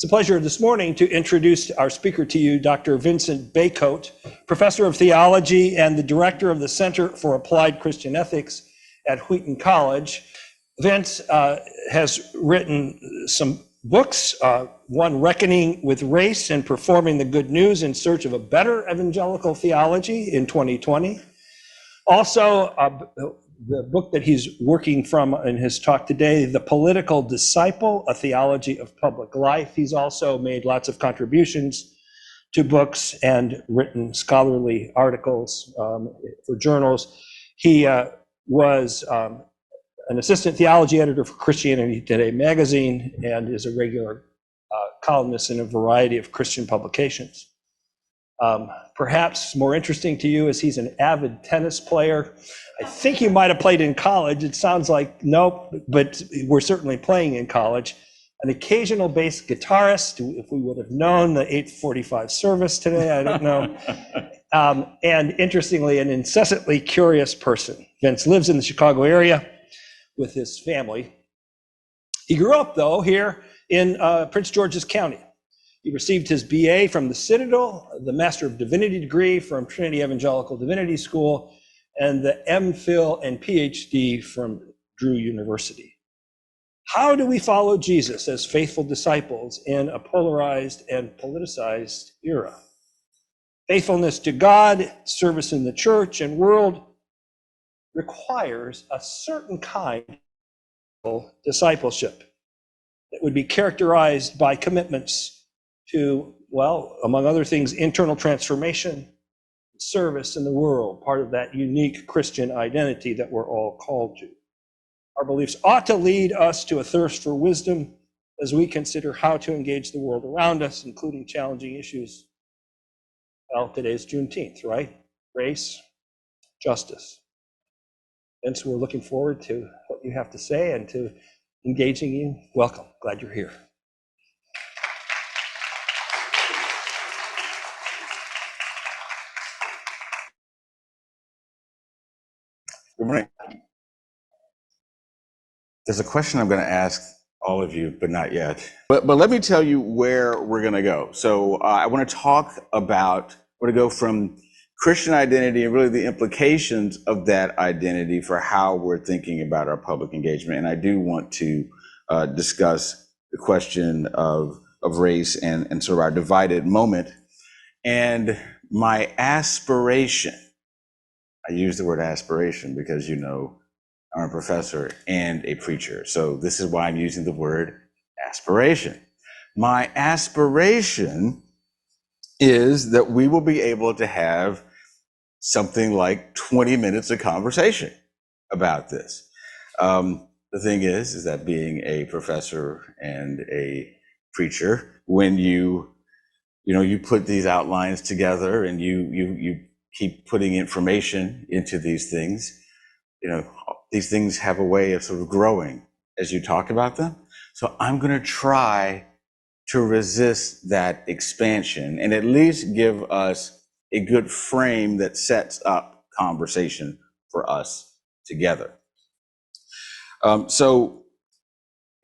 It's a pleasure this morning to introduce our speaker to you, Dr. Vincent Bacote, Professor of Theology and the Director of the Center for Applied Christian Ethics at Wheaton College. Vince has written some books, one, Reckoning with Race and Performing the Good News in Search of a Better Evangelical Theology in 2020. Also, the book that he's working from in his talk today, The Political Disciple, A Theology of Public Life. He's also made lots of contributions to books and written scholarly articles for journals. He was an assistant theology editor for Christianity Today magazine and is a regular columnist in a variety of Christian publications. Perhaps more interesting to you is he's an avid tennis player. I think he might have played in college. It sounds like nope, but we're certainly playing in college. An occasional bass guitarist, if we would have known the 8:45 service today, I don't know. And interestingly, an incessantly curious person. Vince lives in the Chicago area with his family. He grew up, though, here in Prince George's County. He received his BA from the Citadel, the Master of Divinity degree from Trinity Evangelical Divinity School, and the MPhil and PhD from Drew University. How do we follow Jesus as faithful disciples in a polarized and politicized era? Faithfulness to God, service in the church and world requires a certain kind of discipleship that would be characterized by commitments to, well, among other things, internal transformation, service in the world, part of that unique Christian identity that we're all called to. Our beliefs ought to lead us to a thirst for wisdom as we consider how to engage the world around us, including challenging issues. Well, today's Juneteenth, right? Race, justice. And so we're looking forward to what you have to say and to engaging you. Welcome. Glad you're here. Good morning. There's a question I'm going to ask all of you, but not yet. But let me tell you where we're going to go. So I want to talk about, we're going to go from Christian identity and really the implications of that identity for how we're thinking about our public engagement. And I do want to discuss the question of race and sort of our divided moment. And my aspiration, I use the word aspiration because, you know, I'm a professor and a preacher. So this is why I'm using the word aspiration. My aspiration is that we will be able to have something like 20 minutes of conversation about this. The thing is that being a professor and a preacher, when you put these outlines together and you keep putting information into these things, these things have a way of sort of growing as you talk about them. So I'm going to try to resist that expansion and at least give us a good frame that sets up conversation for us together. So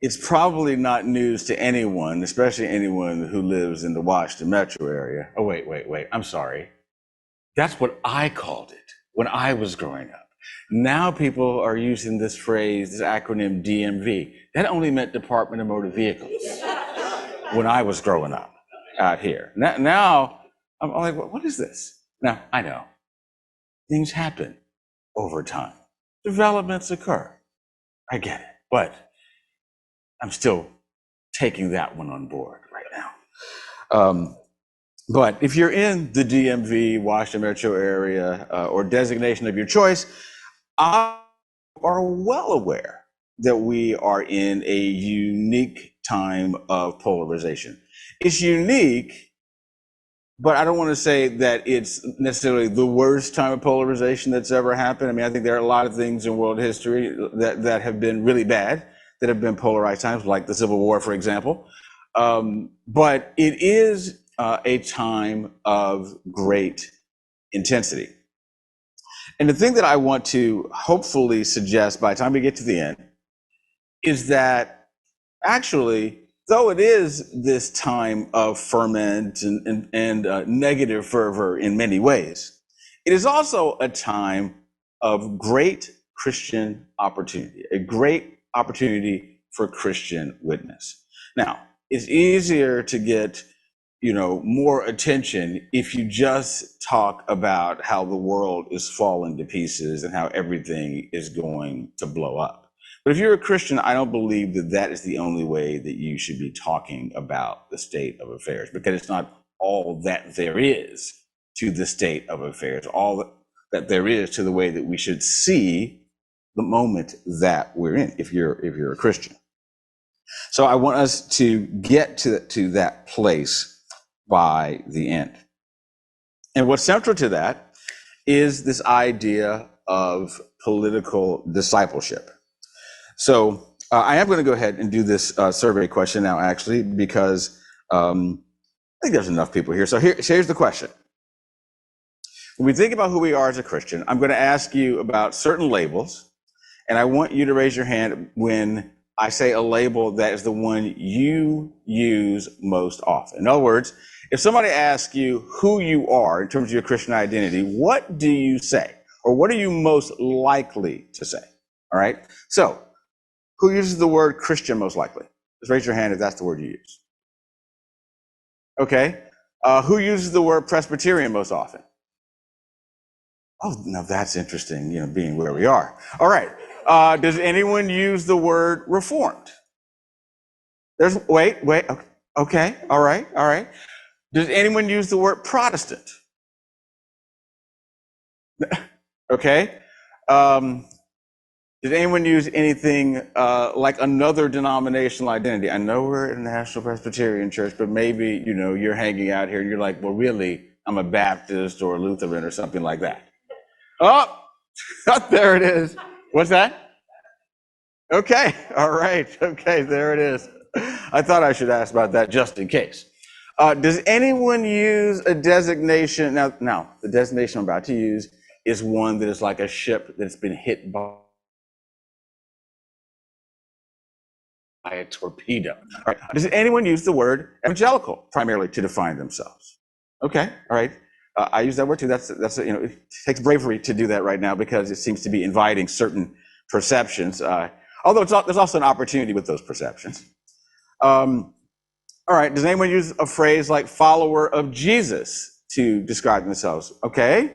it's probably not news to anyone, especially anyone who lives in the Washington metro area. Oh, wait, I'm sorry. That's what I called it when I was growing up. Now people are using this phrase, this acronym DMV. That only meant Department of Motor Vehicles when I was growing up out here. Now I'm like, what is this? Now, I know things happen over time. Developments occur. I get it, but I'm still taking that one on board right now. But if you're in the DMV, Washington metro area, or designation of your choice, I are well aware that we are in a unique time of polarization. It's unique, but I don't want to say that it's necessarily the worst time of polarization that's ever happened. I mean, I think there are a lot of things in world history that have been really bad, that have been polarized times, like the Civil War, for example. But it is a time of great intensity. And the thing that I want to hopefully suggest by the time we get to the end is that actually though it is this time of ferment and negative fervor in many ways, it is also a time of great Christian opportunity, a great opportunity for Christian witness. Now, it's easier to get, more attention if you just talk about how the world is falling to pieces and how everything is going to blow up. But if you're a Christian, I don't believe that that is the only way that you should be talking about the state of affairs, because it's not all that there is to the state of affairs, all that there is to the way that we should see the moment that we're in, if you're a Christian. So I want us to get to that place by the end. And what's central to that is this idea of political discipleship. So I am going to go ahead and do this survey question now, actually, because I think there's enough people here. So here's the question. When we think about who we are as a Christian, I'm going to ask you about certain labels, and I want you to raise your hand when I say a label that is the one you use most often. In other words, if somebody asks you who you are in terms of your Christian identity, what do you say? Or what are you most likely to say? All right. So who uses the word Christian most likely? Just raise your hand if that's the word you use. Okay. Who uses the word Presbyterian most often? Oh, now that's interesting, being where we are. All right. Does anyone use the word Reformed? Wait. Okay. All right. Does anyone use the word Protestant? Okay. Did anyone use anything like another denominational identity? I know we're a National Presbyterian Church, but maybe, you're hanging out here and you're like, well, really, I'm a Baptist or a Lutheran or something like that. Oh, there it is. What's that? Okay. All right. Okay. There it is. I thought I should ask about that just in case. Does anyone use a designation? Now, the designation I'm about to use is one that is like a ship that's been hit by a torpedo. All right. Does anyone use the word evangelical primarily to define themselves? Okay. All right. I use that word too. That's it takes bravery to do that right now because it seems to be inviting certain perceptions. Although there's also an opportunity with those perceptions. All right, does anyone use a phrase like follower of Jesus to describe themselves? Okay,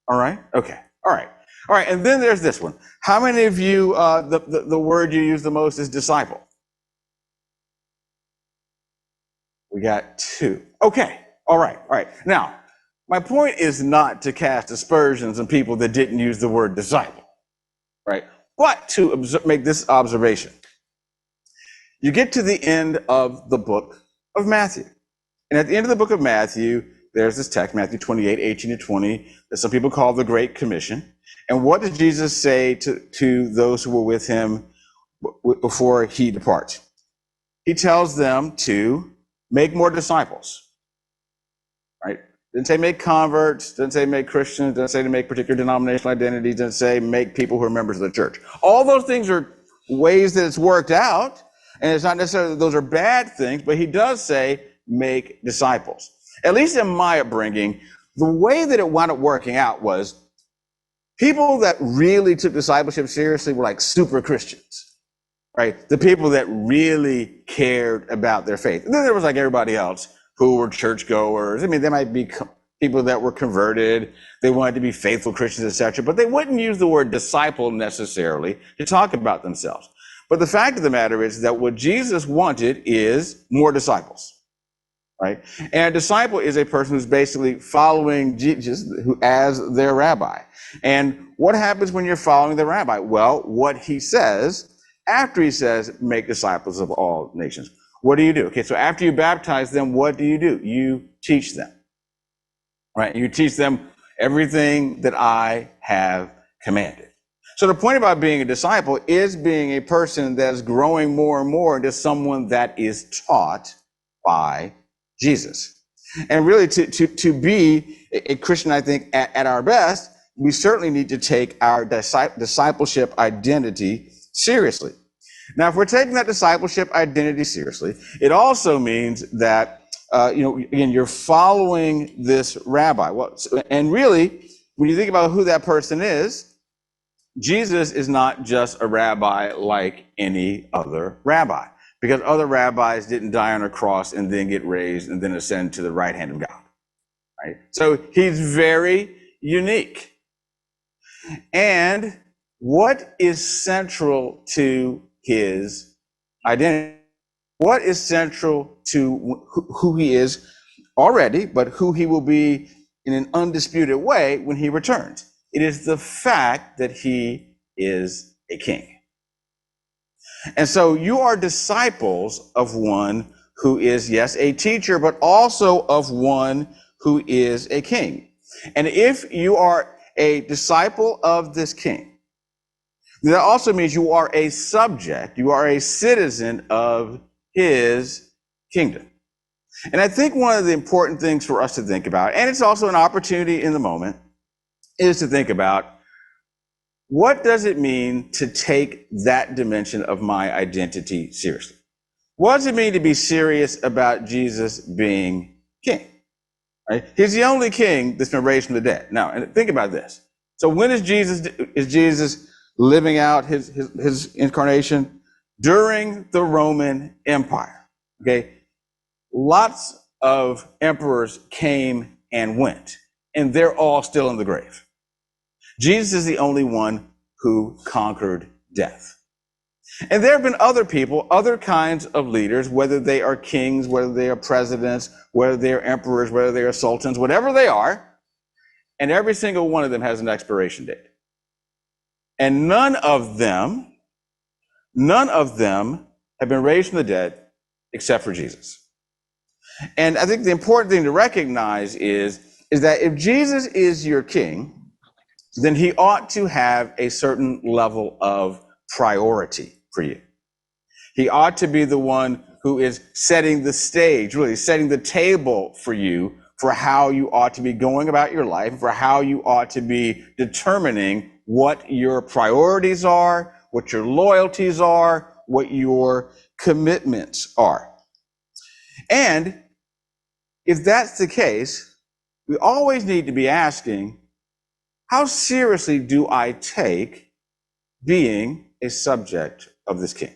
all right, okay, all right. And then there's this one. How many of you, the word you use the most is disciple? We got 2. Okay, all right. Now, my point is not to cast aspersions on people that didn't use the word disciple, right? But to make this observation. You get to the end of the book of Matthew. And at the end of the book of Matthew, there's this text, Matthew 28, 18 to 20, that some people call the Great Commission. And what does Jesus say to those who were with him before he departs? He tells them to make more disciples, right? Didn't say make converts, didn't say make Christians, didn't say to make particular denominational identities, didn't say make people who are members of the church. All those things are ways that it's worked out. And it's not necessarily that those are bad things, but he does say, make disciples. At least in my upbringing, the way that it wound up working out was people that really took discipleship seriously were like super Christians, right? The people that really cared about their faith. And then there was like everybody else who were churchgoers. I mean, they might be people that were converted. They wanted to be faithful Christians, etc., but they wouldn't use the word disciple necessarily to talk about themselves. But the fact of the matter is that what Jesus wanted is more disciples, right? And a disciple is a person who's basically following Jesus as their rabbi. And what happens when you're following the rabbi? Well, what he says, after he says, make disciples of all nations. What do you do? Okay, so after you baptize them, what do? You teach them, right? You teach them everything that I have commanded. So the point about being a disciple is being a person that's growing more and more into someone that is taught by Jesus. And really to be a Christian, I think, at our best, we certainly need to take our discipleship identity seriously. Now, if we're taking that discipleship identity seriously, it also means that, again, you're following this rabbi. Well, and really, when you think about who that person is, Jesus is not just a rabbi like any other rabbi, because other rabbis didn't die on a cross and then get raised and then ascend to the right hand of God, right? So he's very unique. And what is central to his identity? What is central to who he is already, but who he will be in an undisputed way when he returns? It is the fact that he is a king. And so you are disciples of one who is, yes, a teacher, but also of one who is a king. And if you are a disciple of this king, that also means you are a subject, you are a citizen of his kingdom. And I think one of the important things for us to think about, and it's also an opportunity in the moment, is to think about, what does it mean to take that dimension of my identity seriously? What does it mean to be serious about Jesus being king? Right? He's the only king that's been raised from the dead. Now, and think about this. So when is Jesus living out his incarnation? During the Roman Empire. Okay? Lots of emperors came and went, and they're all still in the grave. Jesus is the only one who conquered death. And there have been other people, other kinds of leaders, whether they are kings, whether they are presidents, whether they are emperors, whether they are sultans, whatever they are, and every single one of them has an expiration date. And none of them have been raised from the dead except for Jesus. And I think the important thing to recognize is that if Jesus is your king, then he ought to have a certain level of priority for you. He ought to be the one who is setting the stage, really setting the table for you for how you ought to be going about your life, for how you ought to be determining what your priorities are, what your loyalties are, what your commitments are. And if that's the case, we always need to be asking, how seriously do I take being a subject of this king?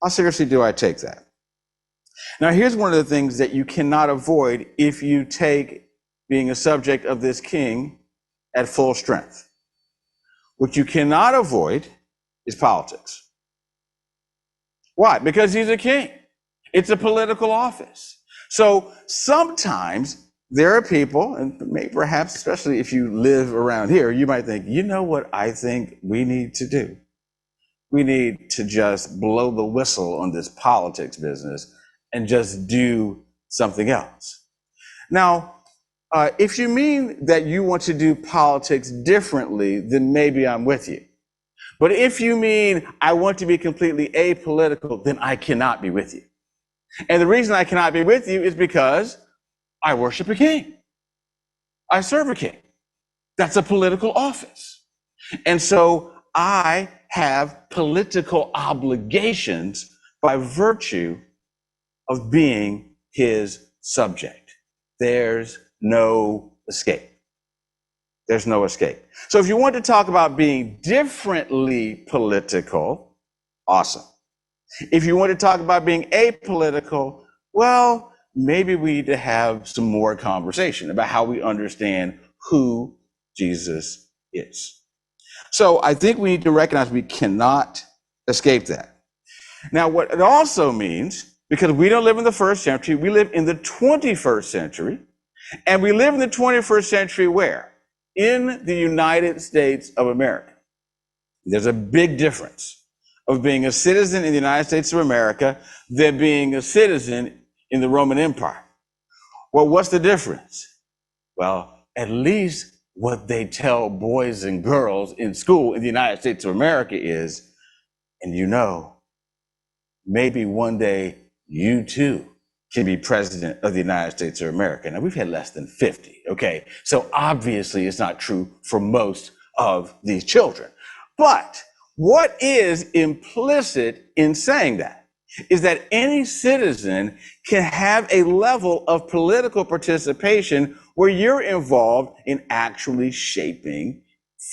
How seriously do I take that? Now, here's one of the things that you cannot avoid if you take being a subject of this king at full strength. What you cannot avoid is politics. Why? Because he's a king. It's a political office. So sometimes there are people, and maybe perhaps especially if you live around here, you might think, you know what I think we need to do? We need to just blow the whistle on this politics business and just do something else. Now, if you mean that you want to do politics differently, then maybe I'm with you. But if you mean I want to be completely apolitical, then I cannot be with you. And the reason I cannot be with you is because I worship a king. I serve a king. That's a political office. And so I have political obligations by virtue of being his subject. There's no escape. There's no escape. So if you want to talk about being differently political, awesome. If you want to talk about being apolitical, well, maybe we need to have some more conversation about how we understand who Jesus is. So I think we need to recognize we cannot escape that. Now, what it also means, because we don't live in the first century, we live in the 21st century, and we live in the 21st century where? In the United States of America. There's a big difference of being a citizen in the United States of America than being a citizen in the Roman Empire. Well, what's the difference? Well, at least what they tell boys and girls in school in the United States of America is, and you know, maybe one day you too can be president of the United States of America. Now, we've had less than 50, okay? So obviously it's not true for most of these children. But What is implicit in saying that is that any citizen can have a level of political participation where you're involved in actually shaping,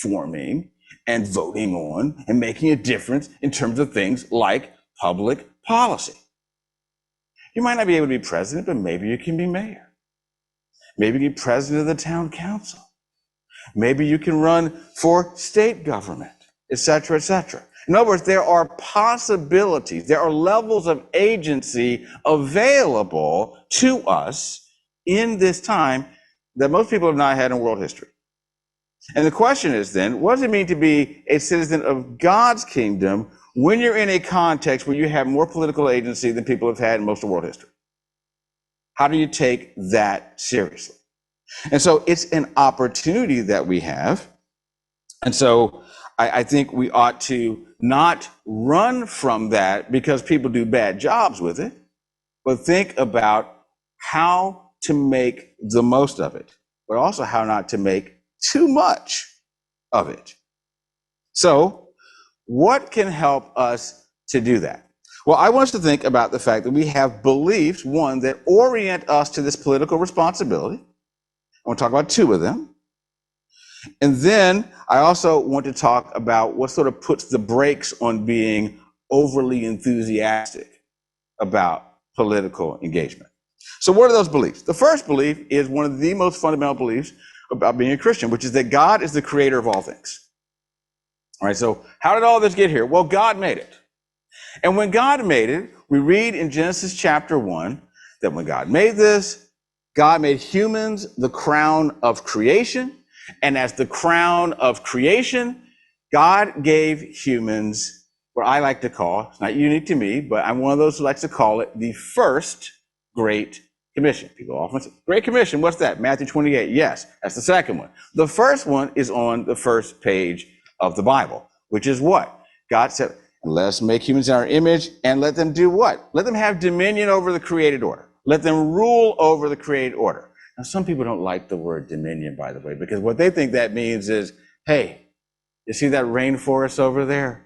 forming, and voting on and making a difference in terms of things like public policy. You might not be able to be president, but maybe you can be mayor. Maybe you can be president of the town council. Maybe you can run for state government, et cetera, et cetera. In other words, there are possibilities, there are levels of agency available to us in this time that most people have not had in world history. And the question is then, what does it mean to be a citizen of God's kingdom when you're in a context where you have more political agency than people have had in most of world history? How do you take that seriously? And so it's an opportunity that we have. And so I think we ought to not run from that because people do bad jobs with it, but think about how to make the most of it, but also how not to make too much of it. So what can help us to do that? Well, I want us to think about the fact that we have beliefs, one, that orient us to this political responsibility. I want to talk about two of them. And then I also want to talk about what sort of puts the brakes on being overly enthusiastic about political engagement. So what are those beliefs? The first belief is one of the most fundamental beliefs about being a Christian, which is that God is the creator of all things. All right, so how did all this get here? Well, God made it. And when God made it, we read in Genesis chapter 1 that when God made this, God made humans the crown of creation. And as the crown of creation, God gave humans what I like to call, it's not unique to me, but I'm one of those who likes to call it the first Great Commission. People often say, Great Commission, what's that? Matthew 28. Yes, that's the second one. The first one is on the first page of the Bible, which is what? God said, let us make humans in our image and let them do what? Let them have dominion over the created order. Let them rule over the created order. Now, some people don't like the word dominion, by the way, because what they think that means is, hey, you see that rainforest over there?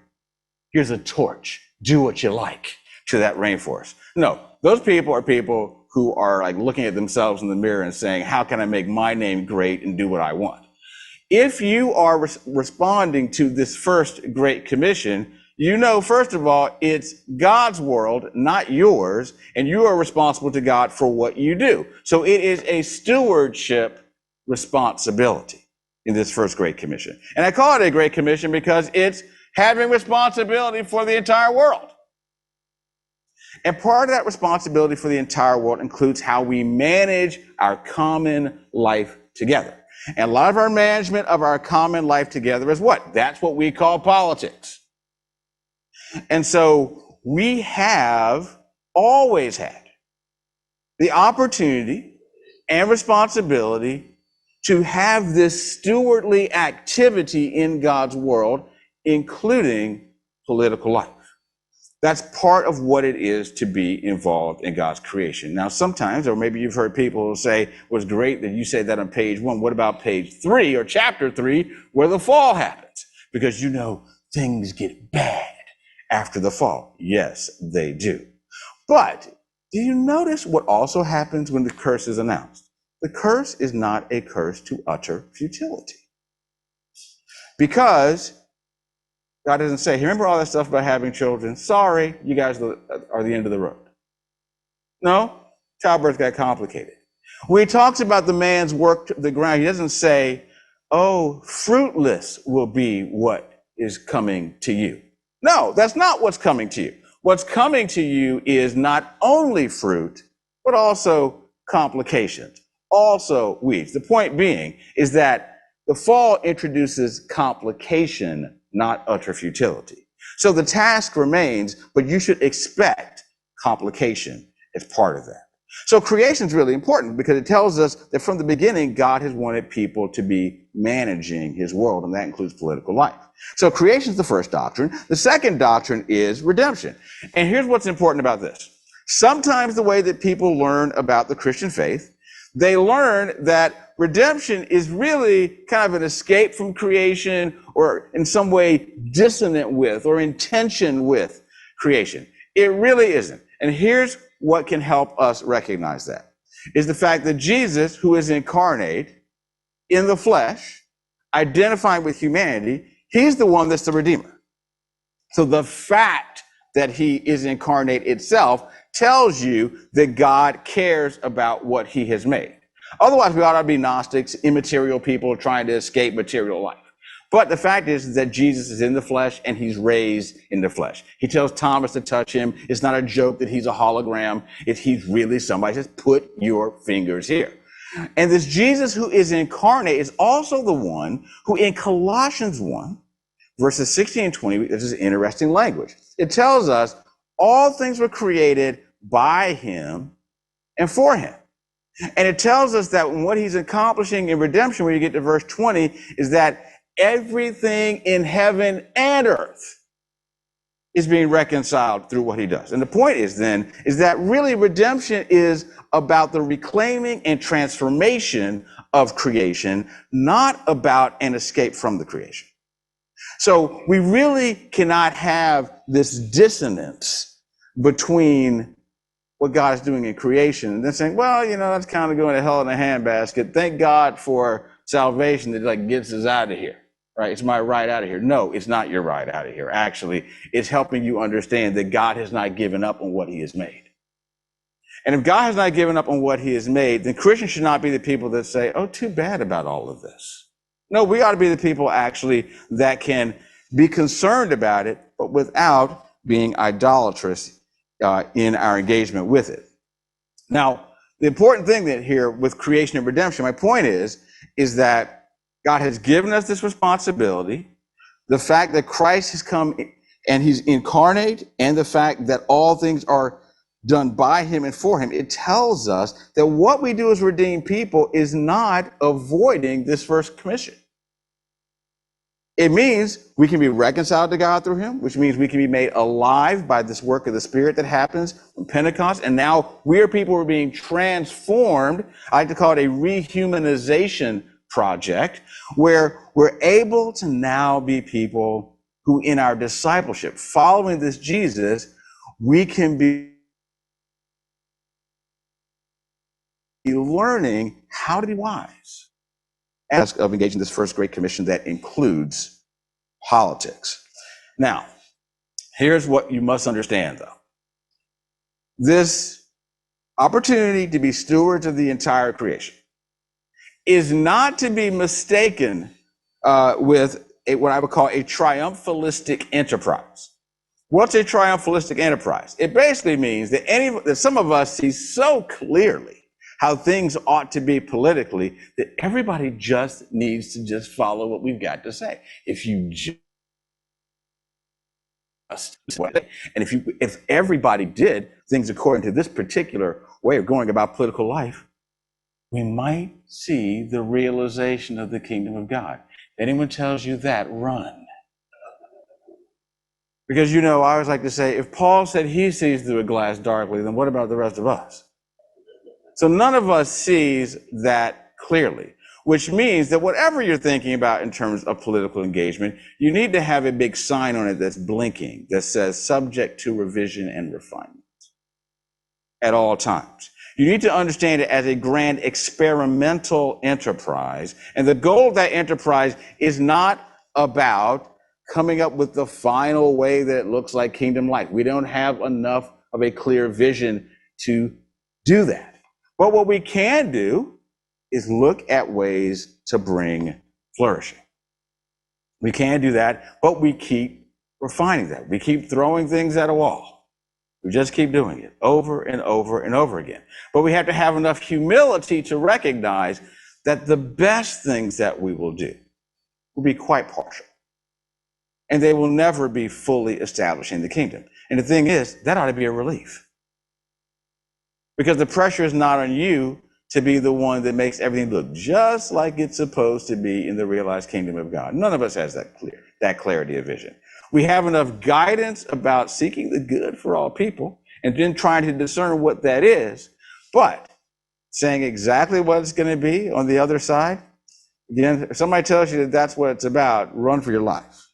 Here's a torch. Do what you like to that rainforest. No, those people are people who are like looking at themselves in the mirror and saying, how can I make my name great and do what I want? If you are responding to this first Great Commission, you know, first of all, it's God's world, not yours, and you are responsible to God for what you do. So it is a stewardship responsibility in this first Great Commission. And I call it a Great Commission because it's having responsibility for the entire world. And part of that responsibility for the entire world includes how we manage our common life together. And a lot of our management of our common life together is what? That's what we call politics. And so we have always had the opportunity and responsibility to have this stewardly activity in God's world, including political life. That's part of what it is to be involved in God's creation. Now, sometimes, or maybe you've heard people say, well, it's great that you say that on page 1. What about page 3 or chapter 3, where the fall happens? Because you know things get bad after the fall. Yes, they do. But do you notice what also happens when the curse is announced? The curse is not a curse to utter futility. Because God doesn't say, remember all that stuff about having children? Sorry, you guys are the end of the road. No, childbirth got complicated. When he talks about the man's work to the ground, he doesn't say, oh, fruitless will be what is coming to you. No, that's not what's coming to you. What's coming to you is not only fruit, but also complications, also weeds. The point being is that the fall introduces complication, not utter futility. So the task remains, but you should expect complication as part of that. So creation is really important because it tells us that from the beginning, God has wanted people to be managing his world, and that includes political life. So creation is the first doctrine. The second doctrine is redemption. And here's what's important about this. Sometimes the way that people learn about the Christian faith, they learn that redemption is really kind of an escape from creation, or in some way dissonant with or in tension with creation. It really isn't. And here's what can help us recognize that, is the fact that Jesus, who is incarnate in the flesh, identifying with humanity, he's the one that's the Redeemer. So the fact that he is incarnate itself tells you that God cares about what he has made. Otherwise, we ought to be Gnostics, immaterial people trying to escape material life. But the fact is that Jesus is in the flesh and he's raised in the flesh. He tells Thomas to touch him. It's not a joke that he's a hologram. He's really somebody. He says, put your fingers here. And this Jesus who is incarnate is also the one who in Colossians 1, verses 16 and 20, this is interesting language. It tells us all things were created by him and for him. And it tells us that what he's accomplishing in redemption, when you get to verse 20, is that everything in heaven and earth is being reconciled through what he does. And the point is then, is that really redemption is about the reclaiming and transformation of creation, not about an escape from the creation. So we really cannot have this dissonance between what God is doing in creation and then saying, well, that's kind of going to hell in a handbasket. Thank God for salvation that gets us out of here, right? It's my ride out of here. No, it's not your ride out of here. Actually, it's helping you understand that God has not given up on what he has made. And if God has not given up on what he has made, then Christians should not be the people that say, oh, too bad about all of this. No, we ought to be the people actually that can be concerned about it, but without being idolatrous in our engagement with it. Now, the important thing that here with creation and redemption, my point is that God has given us this responsibility. The fact that Christ has come and he's incarnate, and the fact that all things are done by him and for him, it tells us that what we do as redeemed people is not avoiding this first commission. It means we can be reconciled to God through him, which means we can be made alive by this work of the Spirit that happens from Pentecost. And now we are people who are being transformed. I like to call it a rehumanization project, where we're able to now be people who in our discipleship, following this Jesus, we can be learning how to be wise. Ask of engaging this first great commission that includes politics. Now, here's what you must understand, though. This opportunity to be stewards of the entire creation is not to be mistaken with what I would call a triumphalistic enterprise. What's a triumphalistic enterprise? It basically means that some of us see so clearly how things ought to be politically, that everybody just needs to just follow what we've got to say. If you just, and if everybody did things according to this particular way of going about political life, we might see the realization of the kingdom of God. If anyone tells you that, run. Because I always like to say, if Paul said he sees through a glass darkly, then what about the rest of us? So none of us sees that clearly, which means that whatever you're thinking about in terms of political engagement, you need to have a big sign on it that's blinking that says subject to revision and refinement at all times. You need to understand it as a grand experimental enterprise. And the goal of that enterprise is not about coming up with the final way that it looks like kingdom life. We don't have enough of a clear vision to do that. But what we can do is look at ways to bring flourishing. We can do that, but we keep refining that. We keep throwing things at a wall. We just keep doing it over and over and over again. But we have to have enough humility to recognize that the best things that we will do will be quite partial. And they will never be fully establishing the kingdom. And the thing is, that ought to be a relief. Because the pressure is not on you to be the one that makes everything look just like it's supposed to be in the realized kingdom of God. None of us has that clarity of vision. We have enough guidance about seeking the good for all people and then trying to discern what that is. But saying exactly what it's going to be on the other side, again, if somebody tells you that that's what it's about, run for your life.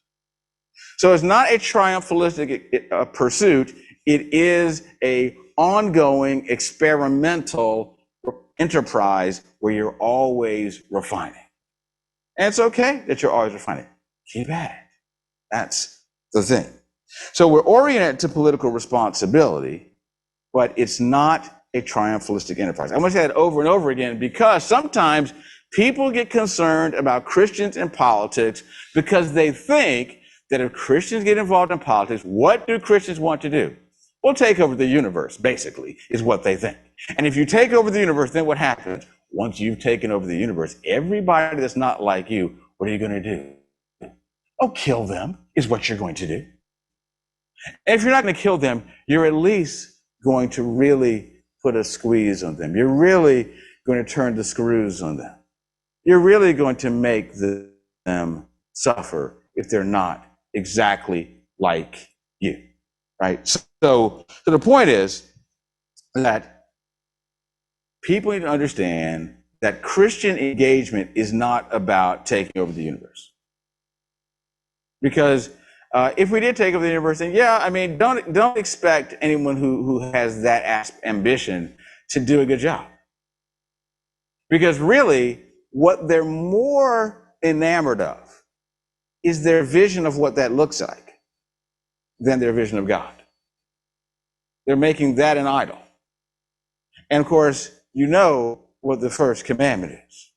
So it's not a triumphalistic pursuit. It is a ongoing experimental enterprise where you're always refining. And it's okay that you're always refining. Keep at it. That's the thing. So we're oriented to political responsibility, but it's not a triumphalistic enterprise. I'm going to say that over and over again because sometimes people get concerned about Christians and politics because they think that if Christians get involved in politics, what do Christians want to do? Well, take over the universe, basically, is what they think. And if you take over the universe, then what happens? Once you've taken over the universe, everybody that's not like you, what are you going to do? Oh, kill them is what you're going to do. And if you're not going to kill them, you're at least going to really put a squeeze on them. You're really going to turn the screws on them. You're really going to make them suffer if they're not exactly like you, right? So the point is that people need to understand that Christian engagement is not about taking over the universe. Because if we did take over the universe, then yeah, I mean, don't expect anyone who has that ambition to do a good job. Because really, what they're more enamored of is their vision of what that looks like than their vision of God. They're making that an idol. And of course, you know what the first commandment is.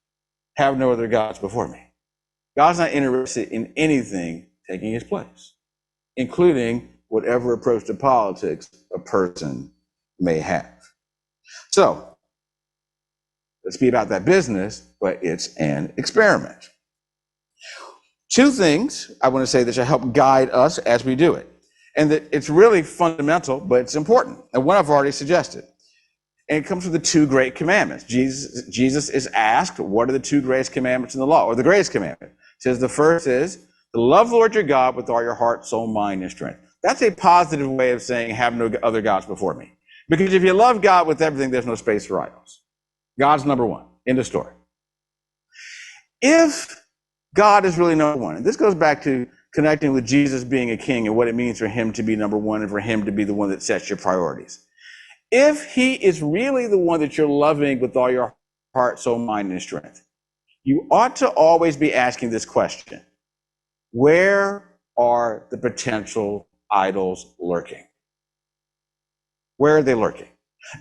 Have no other gods before me. God's not interested in anything taking his place, including whatever approach to politics a person may have. So, let's be about that business, but it's an experiment. Two things I want to say that should help guide us as we do it. And that it's really fundamental, but it's important. And one I've already suggested. And it comes from the two great commandments. Jesus is asked, what are the two greatest commandments in the law, or the greatest commandment? He says the first is, to love the Lord your God with all your heart, soul, mind, and strength. That's a positive way of saying, have no other gods before me. Because if you love God with everything, there's no space for idols. God's number one. End of story. If God is really number one, and this goes back to connecting with Jesus being a king and what it means for him to be number one and for him to be the one that sets your priorities. If he is really the one that you're loving with all your heart, soul, mind, and strength, you ought to always be asking this question. Where are the potential idols lurking? Where are they lurking?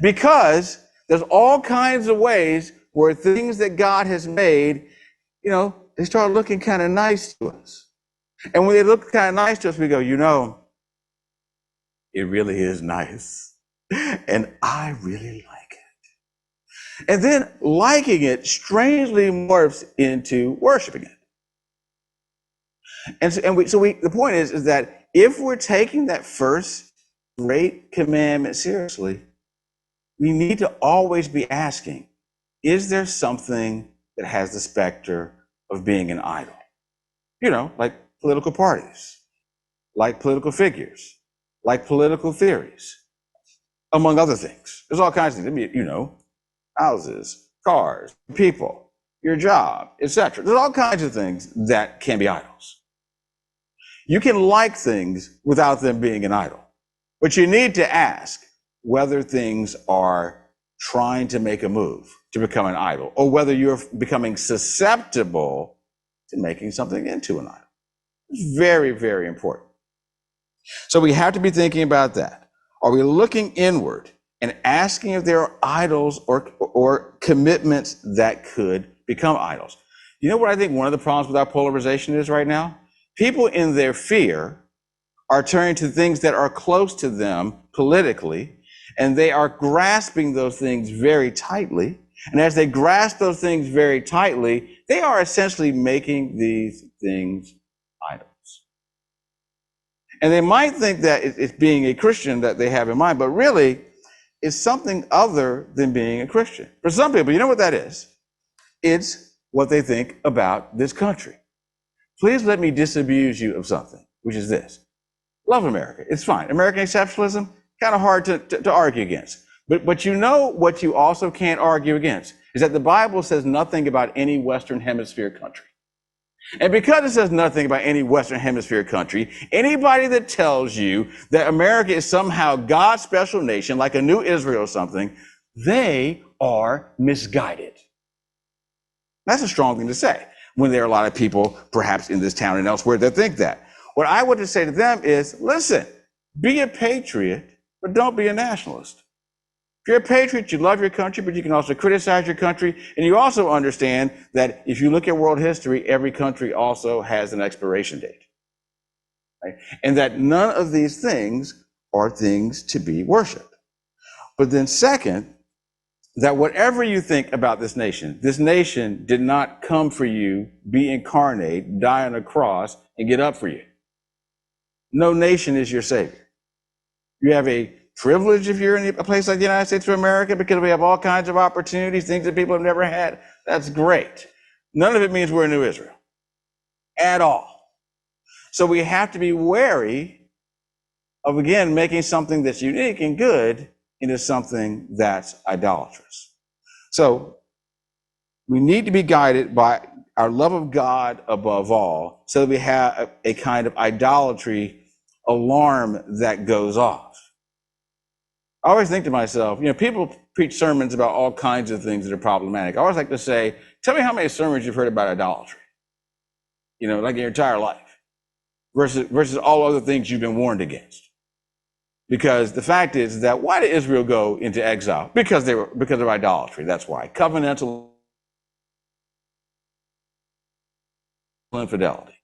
Because there's all kinds of ways where things that God has made, they start looking kind of nice to us. And when they look kind of nice to us, we go, it really is nice. And I really like it. And then liking it strangely morphs into worshiping it. And the point is that if we're taking that first great commandment seriously, we need to always be asking, is there something that has the specter of being an idol? Like political parties, like political figures, like political theories, among other things. There's all kinds of things, houses, cars, people, your job, etc. There's all kinds of things that can be idols. You can like things without them being an idol. But you need to ask whether things are trying to make a move to become an idol, or whether you're becoming susceptible to making something into an idol. It's very, very important. So we have to be thinking about that. Are we looking inward and asking if there are idols or commitments that could become idols? You know what I think one of the problems with our polarization is right now? People in their fear are turning to things that are close to them politically, and they are grasping those things very tightly. And as they grasp those things very tightly, they are essentially making these things idols. And they might think that it's being a Christian that they have in mind, but really it's something other than being a Christian. For some people, you know what that is? It's what they think about this country. Please let me disabuse you of something, which is this. Love America. It's fine. American exceptionalism, kind of hard to argue against. But you know what you also can't argue against is that the Bible says nothing about any Western Hemisphere country. And because it says nothing about any Western Hemisphere country, anybody that tells you that America is somehow God's special nation, like a new Israel or something, they are misguided. That's a strong thing to say when there are a lot of people, perhaps in this town and elsewhere, that think that. What I would say to them is, listen, be a patriot, but don't be a nationalist. If you're a patriot, you love your country, but you can also criticize your country. And you also understand that if you look at world history, every country also has an expiration date. Right? And that none of these things are things to be worshiped. But then second, that whatever you think about this nation did not come for you, be incarnate, die on a cross, and get up for you. No nation is your savior. You have a privilege if you're in a place like the United States of America because we have all kinds of opportunities, things that people have never had. That's great. None of it means we're a new Israel at all. So we have to be wary of, again, making something that's unique and good into something that's idolatrous. So we need to be guided by our love of God above all, so that we have a kind of idolatry alarm that goes off. I always think to myself, people preach sermons about all kinds of things that are problematic. I always like to say, tell me how many sermons you've heard about idolatry, like your entire life, versus all other things you've been warned against. Because the fact is that why did Israel go into exile? Because of idolatry. That's why. Covenantal infidelity.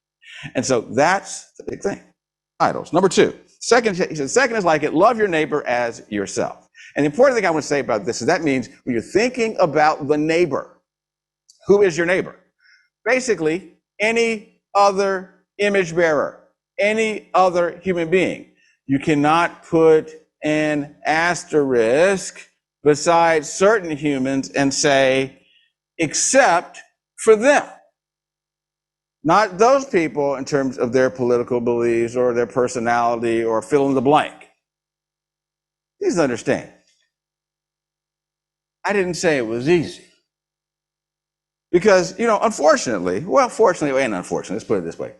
And so that's the big thing. Idols. Number two. Second, he said, second is like it, love your neighbor as yourself. And the important thing I want to say about this is that means when you're thinking about the neighbor, who is your neighbor? Basically, any other image bearer, any other human being. You cannot put an asterisk beside certain humans and say, except for them. Not those people in terms of their political beliefs or their personality or fill in the blank. Please understand. I didn't say it was easy. Because, unfortunately, fortunately and unfortunately, let's put it this way.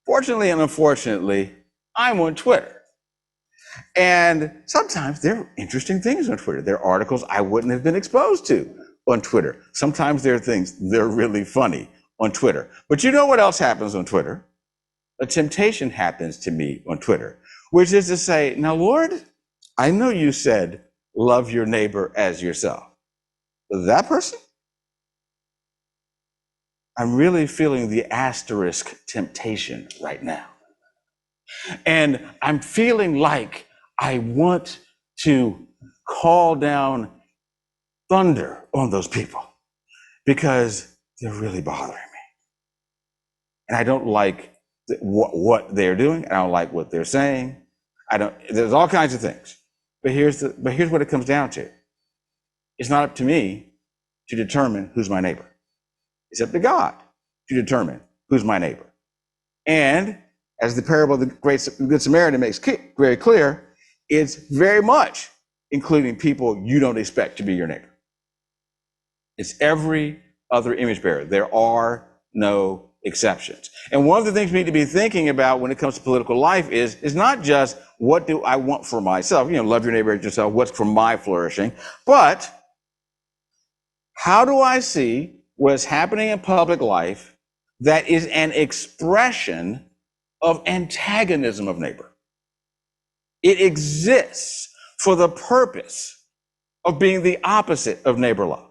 Fortunately and unfortunately, I'm on Twitter. And sometimes there are interesting things on Twitter. There are articles I wouldn't have been exposed to on Twitter. Sometimes there are things that are really funny on Twitter. But you know what else happens on Twitter? A temptation happens to me on Twitter, which is to say, now, Lord, I know you said, love your neighbor as yourself. But that person? I'm really feeling the asterisk temptation right now. And I'm feeling like I want to call down thunder on those people because they're really bothering me. And I don't like what they're doing. I don't like what they're saying. There's all kinds of things. But here's what it comes down to. It's not up to me to determine who's my neighbor. It's up to God to determine who's my neighbor. And as the parable of the Good Samaritan makes very clear, it's very much including people you don't expect to be your neighbor. It's every other image bearer. There are no exceptions. And one of the things we need to be thinking about when it comes to political life is not just what do I want for myself, love your neighbor as yourself, what's for my flourishing, but how do I see what's happening in public life that is an expression of antagonism of neighbor? It exists for the purpose of being the opposite of neighbor love.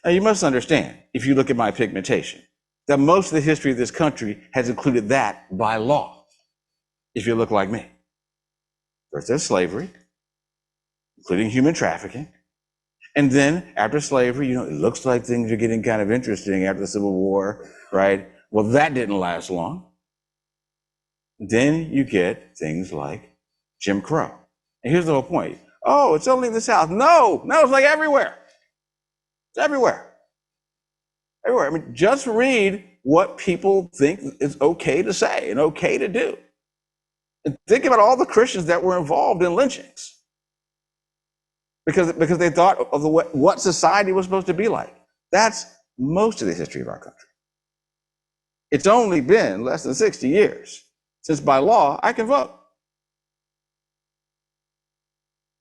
Now, you must understand, if you look at my pigmentation, that most of the history of this country has included that by law, if you look like me. First, there's slavery, including human trafficking. And then after slavery, it looks like things are getting kind of interesting after the Civil War, right? Well, that didn't last long. Then you get things like Jim Crow. And here's the whole point. Oh, it's only in the South. No, it's like everywhere. It's everywhere. Everywhere. I mean, just read what people think is okay to say and okay to do. And think about all the Christians that were involved in lynchings. because they thought of what society was supposed to be like. That's most of the history of our country. It's only been less than 60 years since by law I can vote.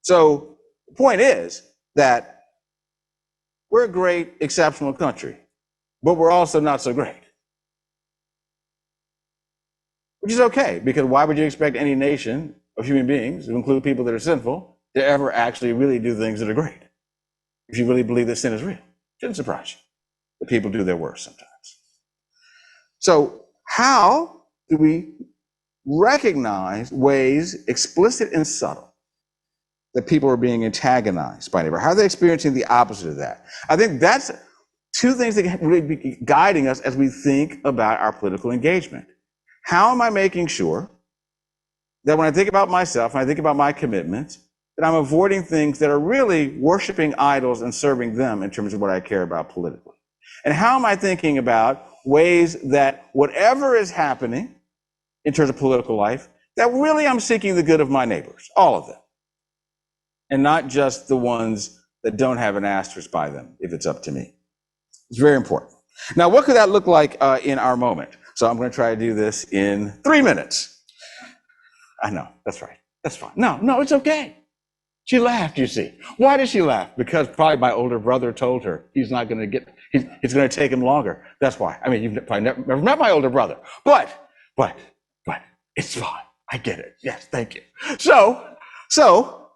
So the point is that we're a great, exceptional country, but we're also not so great. Which is okay, because why would you expect any nation of human beings, to include people that are sinful, to ever actually really do things that are great? If you really believe that sin is real, it shouldn't surprise you that people do their worst sometimes. So how do we recognize ways, explicit and subtle, that people are being antagonized by neighbor? How are they experiencing the opposite of that? I think that's two things that can really be guiding us as we think about our political engagement. How am I making sure that when I think about myself, when I think about my commitments, that I'm avoiding things that are really worshiping idols and serving them in terms of what I care about politically? And how am I thinking about ways that whatever is happening in terms of political life, that really I'm seeking the good of my neighbors, all of them, and not just the ones that don't have an asterisk by them, if it's up to me. It's very important. Now, what could that look like in our moment? So I'm going to try to do this in 3 minutes. I know, that's right. That's fine. No, it's okay. She laughed, you see. Why did she laugh? Because probably my older brother told her he's not going to get, it's going to take him longer. That's why. I mean, you've probably never met my older brother, but it's fine. I get it. Yes, thank you. So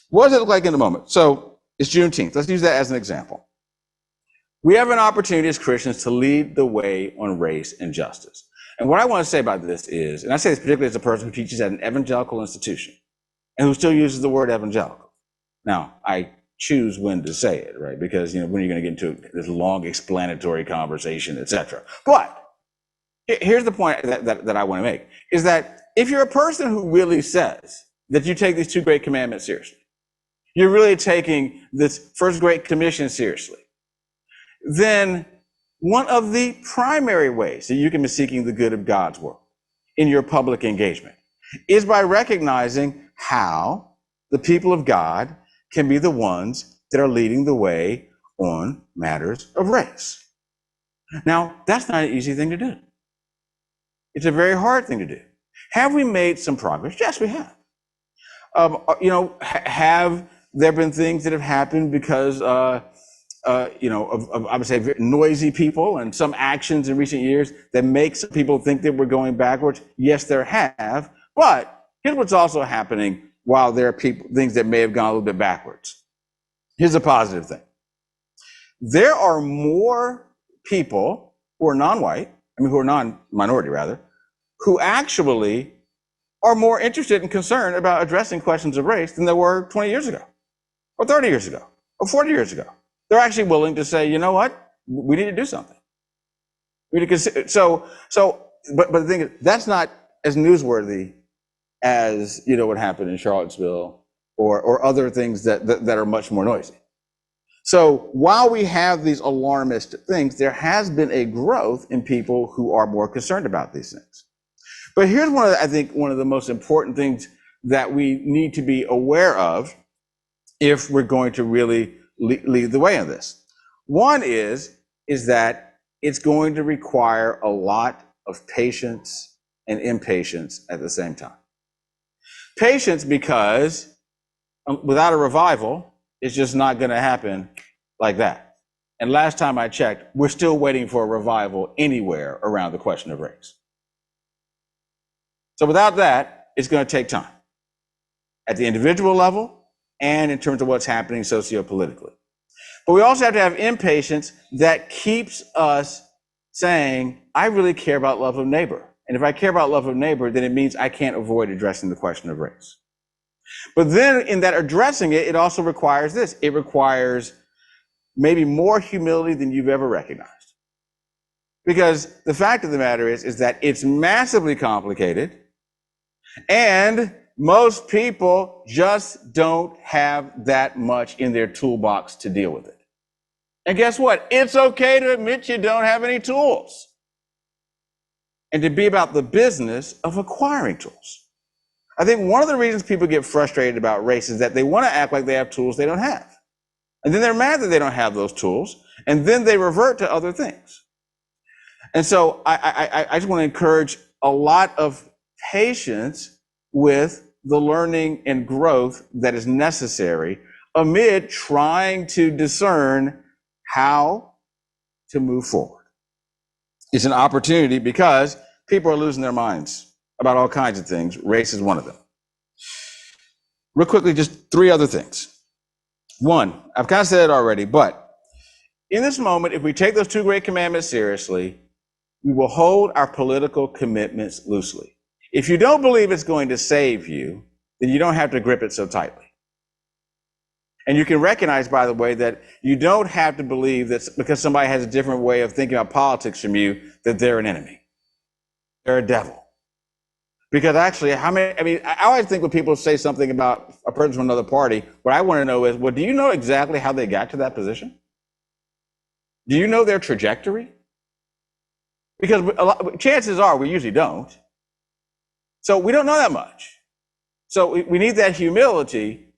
what does it look like in the moment? So it's Juneteenth. Let's use that as an example. We have an opportunity as Christians to lead the way on race and justice. And what I want to say about this is, and I say this particularly as a person who teaches at an evangelical institution and who still uses the word evangelical. Now, I choose when to say it, right? Because, when are you going to get into this long explanatory conversation, etc. But here's the point that I want to make, is that if you're a person who really says that you take these two great commandments seriously, you're really taking this first great commission seriously, then one of the primary ways that you can be seeking the good of God's world in your public engagement is by recognizing how the people of God can be the ones that are leading the way on matters of race. Now, that's not an easy thing to do. It's a very hard thing to do. Have we made some progress? Yes, we have. Have there been things that have happened because I would say very noisy people and some actions in recent years that make some people think that we're going backwards? Yes, there have. But here's what's also happening while there are things that may have gone a little bit backwards. Here's a positive thing. There are more people who are non-white, who are non-minority rather, who actually are more interested and concerned about addressing questions of race than there were 20 years ago, or 30 years ago, or 40 years ago. They're actually willing to say, you know what, we need to do something. We need to consider, but the thing is, that's not as newsworthy as, what happened in Charlottesville or other things that are much more noisy. So while we have these alarmist things, there has been a growth in people who are more concerned about these things. But here's one of the most important things that we need to be aware of if we're going to really lead the way on this. One is that it's going to require a lot of patience and impatience at the same time. Patience because without a revival, it's just not going to happen like that. And last time I checked, we're still waiting for a revival anywhere around the question of race. So without that, it's going to take time at the individual level and in terms of what's happening sociopolitically. But we also have to have impatience that keeps us saying, I really care about love of neighbor. And if I care about love of neighbor, then it means I can't avoid addressing the question of race. But then in that addressing it, it also requires this. It requires maybe more humility than you've ever recognized. Because the fact of the matter is that it's massively complicated, and most people just don't have that much in their toolbox to deal with it. And guess what? It's okay to admit you don't have any tools and to be about the business of acquiring tools. I think one of the reasons people get frustrated about race is that they want to act like they have tools they don't have. And then they're mad that they don't have those tools. And then they revert to other things. And so I just want to encourage a lot of patience with the learning and growth that is necessary amid trying to discern how to move forward. It's an opportunity because people are losing their minds about all kinds of things. Race is one of them. Real quickly, just 3 other things. One, I've kind of said it already, but in this moment, if we take those 2 great commandments seriously, we will hold our political commitments loosely. If you don't believe it's going to save you, then you don't have to grip it so tightly. And you can recognize, by the way, that you don't have to believe that because somebody has a different way of thinking about politics from you, that they're an enemy. They're a devil. Because actually, I always think when people say something about a person from another party, what I want to know is, well, do you know exactly how they got to that position? Do you know their trajectory? Because chances are we usually don't. So we don't know that much. So we need that humility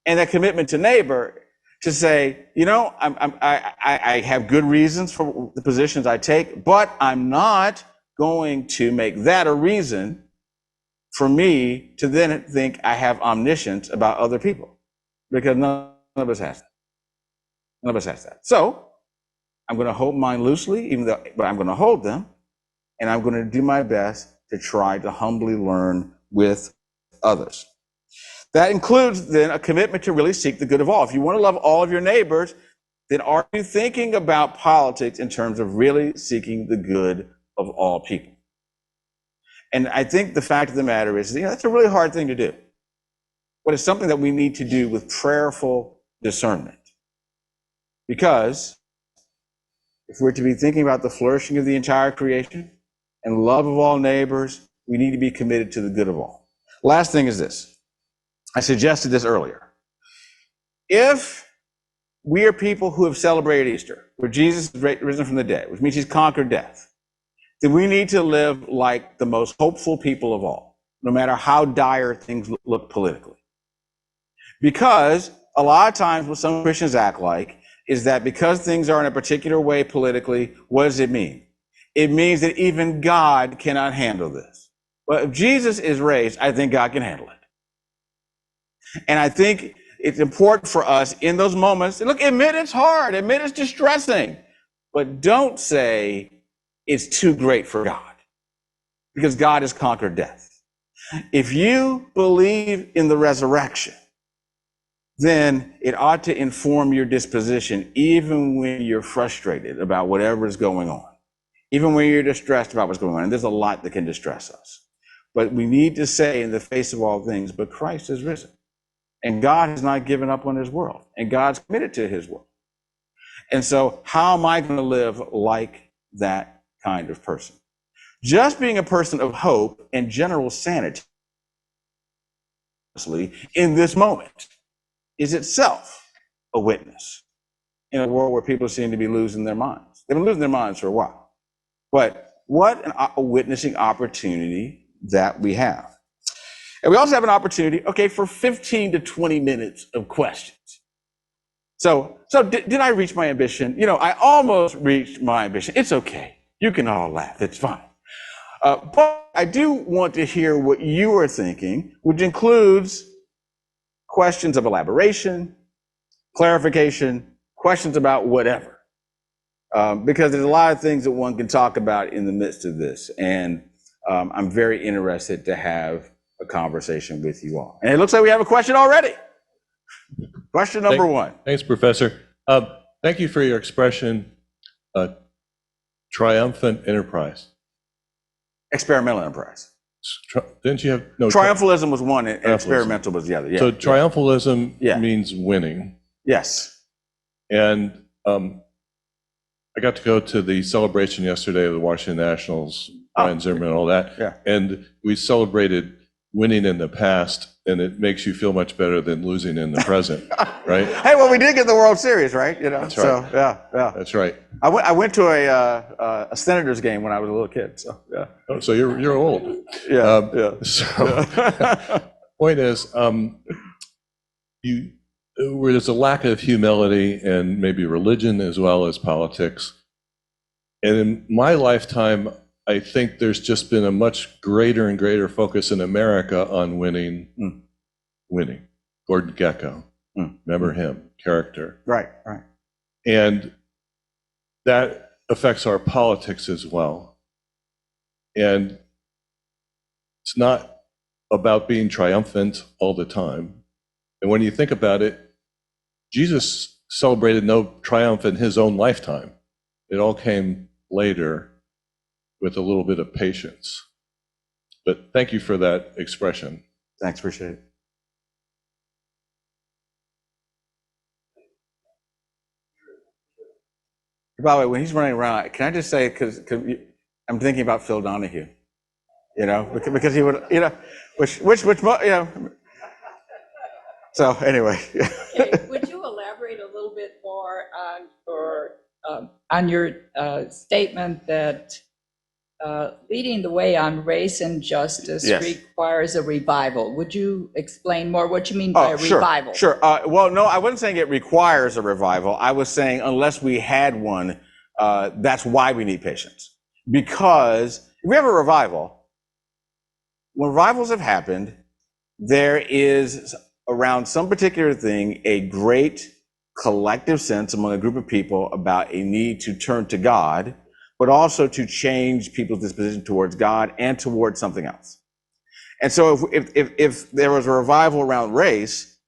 and that commitment to neighbor to say, you know, I have good reasons for the positions I take, but I'm not going to make that a reason for me to then think I have omniscience about other people, because none of us has that. None of us has that. So I'm going to hold mine loosely, but I'm going to hold them, and I'm going to do my best to try to humbly learn with others. That includes then a commitment to really seek the good of all. If you want to love all of your neighbors, then are you thinking about politics in terms of really seeking the good of all people? And I think the fact of the matter is, that's a really hard thing to do. But it's something that we need to do with prayerful discernment. Because if we're to be thinking about the flourishing of the entire creation and love of all neighbors, we need to be committed to the good of all. Last thing is this. I suggested this earlier. If we are people who have celebrated Easter, where Jesus is risen from the dead, which means he's conquered death, then we need to live like the most hopeful people of all, no matter how dire things look politically. Because a lot of times what some Christians act like is that because things are in a particular way politically, what does it mean? It means that even God cannot handle this. But if Jesus is raised, I think God can handle it. And I think it's important for us in those moments, look, admit it's hard, admit it's distressing, but don't say it's too great for God, because God has conquered death. If you believe in the resurrection, then it ought to inform your disposition, even when you're frustrated about whatever is going on, even when you're distressed about what's going on. And there's a lot that can distress us. But we need to say in the face of all things, but Christ is risen. And God has not given up on his world. And God's committed to his world. And so how am I going to live like that kind of person? Just being a person of hope and general sanity in this moment is itself a witness in a world where people seem to be losing their minds. They've been losing their minds for a while. But what a witnessing opportunity that we have. And we also have an opportunity, for 15 to 20 minutes of questions. So did I reach my ambition? I almost reached my ambition. It's okay. You can all laugh. It's fine. But I do want to hear what you are thinking, which includes questions of elaboration, clarification, questions about whatever. Because there's a lot of things that one can talk about in the midst of this. And I'm very interested to have a conversation with you all. And it looks like we have a question already. Question number 1. Thanks, Professor. Thank you for your expression, triumphant enterprise. Experimental enterprise. Didn't you have no? Triumphalism was one, and experimental was the other. Yeah. So triumphalism means winning. Yes. And I got to go to the celebration yesterday of the Washington Nationals, Brian Zimmerman, and all that. Yeah. And we celebrated winning in the past, and it makes you feel much better than losing in the present, right? Hey, well, we did get the World Series, right? You know, That's right. So yeah. That's right. I went to a Senators game when I was a little kid. So yeah. Oh, so you're old. Yeah. So point is, where there's a lack of humility in maybe religion as well as politics. And in my lifetime, I think there's just been a much greater and greater focus in America on winning. Winning. Gordon Gekko. Remember him, character. Right. And that affects our politics as well. And it's not about being triumphant all the time. And when you think about it, Jesus celebrated no triumph in his own lifetime. It all came later with a little bit of patience. But thank you for that expression. Thanks, appreciate it. By the way, when he's running around, can I just say, because I'm thinking about Phil Donahue, you know, because he would, you know, which, you know. So anyway. Okay, would you elaborate a little bit more on your statement that leading the way on race and justice Yes. requires a revival? Would you explain more what you mean by a Sure, revival? Sure. Well, no, I wasn't saying it requires a revival. I was saying unless we had one, that's why we need patience. Because if we have a revival, when revivals have happened, there is around some particular thing a great collective sense among a group of people about a need to turn to God, but also to change people's disposition towards God and towards something else. And so if there was a revival around race,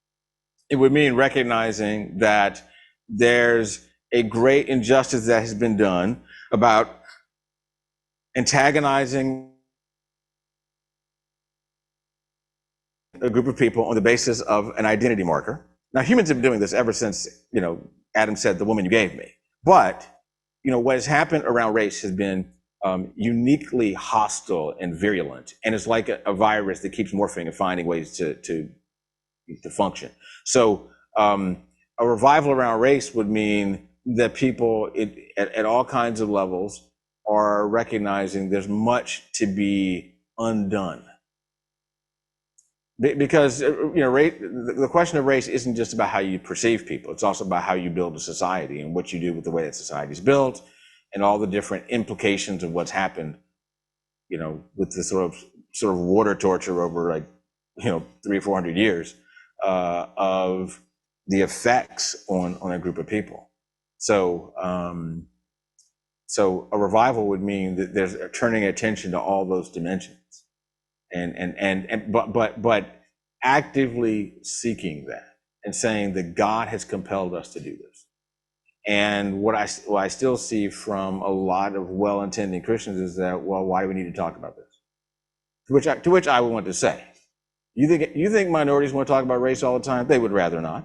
it would mean recognizing that there's a great injustice that has been done about antagonizing a group of people on the basis of an identity marker. Now, humans have been doing this ever since, you know, Adam said, "The woman you gave me." But, you know, what has happened around race has been uniquely hostile and virulent, and it's like a virus that keeps morphing and finding ways to function. So, a revival around race would mean that people at all kinds of levels are recognizing there's much to be undone. Because, you know, the question of race isn't just about how you perceive people. It's also about how you build a society and what you do with the way that society is built and all the different implications of what's happened, you know, with the sort of water torture over, like, you know, 300 or 400 years of the effects on a group of people. So, so a revival would mean that there's turning attention to all those dimensions. But actively seeking that and saying that God has compelled us to do this. And what I still see from a lot of well-intending Christians is that, well, why do we need to talk about this? To which I would want to say, you think minorities want to talk about race all the time? They would rather not.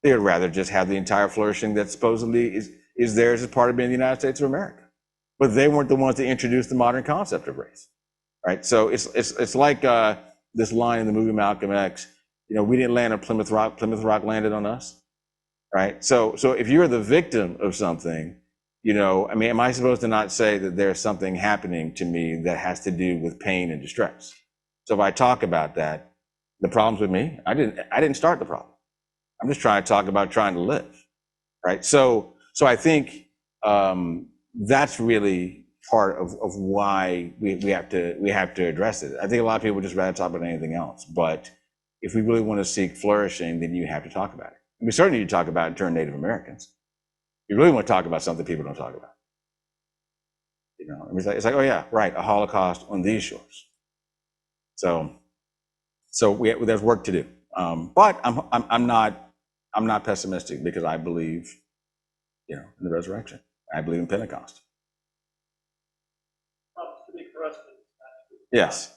They would rather just have the entire flourishing that supposedly is theirs as part of being the United States of America. But they weren't the ones that introduced the modern concept of race. Right, so it's like this line in the movie Malcolm X. You know, we didn't land on Plymouth Rock. Plymouth Rock landed on us. Right. So if you're the victim of something, you know, I mean, am I supposed to not say that there's something happening to me that has to do with pain and distress? So if I talk about that, the problem's with me. I didn't start the problem. I'm just trying to talk about trying to live. Right. So I think that's really part of why we have to address it. I think a lot of people would just rather talk about anything else. But if we really want to seek flourishing, then you have to talk about it. And we certainly need to talk about it during Native Americans. You really want to talk about something people don't talk about. You know, it's like, oh yeah, right, a Holocaust on these shores. So there's work to do. But I'm not pessimistic because I believe, you know, in the resurrection. I believe in Pentecost. Yes.